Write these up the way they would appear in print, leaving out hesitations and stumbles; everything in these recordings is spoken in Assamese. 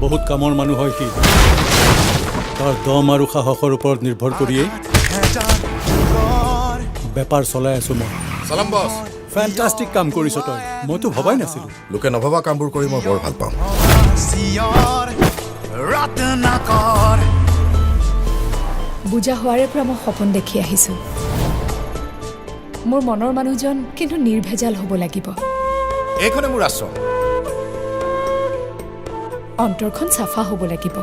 বহুত কামৰ মানুহ হয় সি তাৰ দম আৰু সাহসৰ ওপৰত নিৰ্ভৰ কৰিয়েই বেপাৰ চলাই আছো মই সালাম বস ফেণ্টাষ্টিক কাম কৰিছ তই মইতো ভবাই নাছিলো লোকে নভবা কামবোৰ কৰি মই বৰ ভাল পাওঁ বুজা হোৱাৰে পৰা মই সপোন দেখি আহিছোঁ মোৰ মনৰ মানুহজন কিন্তু নিৰ্ভেজাল হ'ব লাগিব এইখনে মোৰ আশ্ৰম অন্তৰখন চাফা হ'ব লাগিব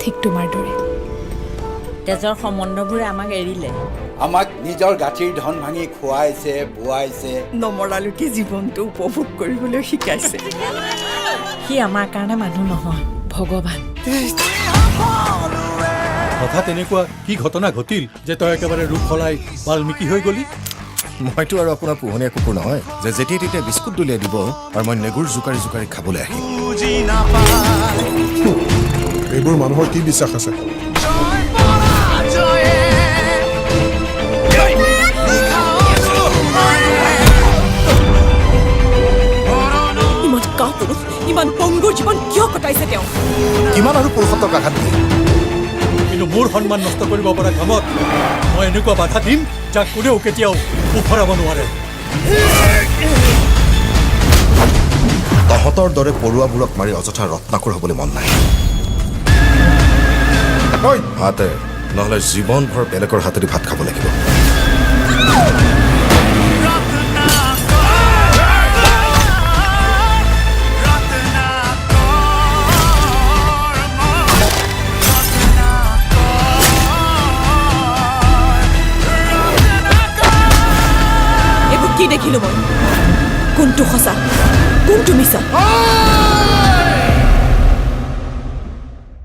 ঠিক তোমাৰ দৰে তেজৰ সম্বন্ধবোৰে আমাক এৰিলে আমাক নিজৰ গাঁঠিৰ ধন ভাঙি খুৱাইছে বোৱাইছে নমৰালৈকে জীৱনটো উপভোগ কৰিবলৈ শিকাইছে সি আমাৰ কাৰণে মানুহ নহয় ভগৱান হঠাৎ এনেকুৱা কি ঘটনা ঘটিল যে তই একেবাৰে ৰূপ সলাই বাল্মীকি হৈ গলি মইতো আৰু আপোনাৰ পোহনীয়া কুকুৰ নহয় যে যেতিয়া তেতিয়া বিস্কুট দলিয়াই দিব আৰু মই নেগুৰ জোকাৰি জোকাৰি খাবলৈ আহিম এইবোৰ মানুহৰ কি বিশ্বাস আছে ইমান কাপুৰুষ ইমান পংগুৰ জীৱন কিয় কটাইছে তেওঁ কিমান আৰু পুৰুষত্বক আঘাত দিয়ে কিন্তু মোৰ সন্মান নষ্ট কৰিব পৰা কামত মই এনেকুৱা বাধা দিম যাক কোনেও কেতিয়াও উফৰাব নোৱাৰে তহঁতৰ দৰে পৰুৱাবোৰক মাৰি অযথা ৰত্নাকৰ হ'বলৈ মন নাই হাতে নহ'লে জীৱনভৰ বেলেগৰ হাতেদি ভাত খাব লাগিব এইবোৰ কি দেখিলো মই কোনটো সঁচা কোনটো মিছা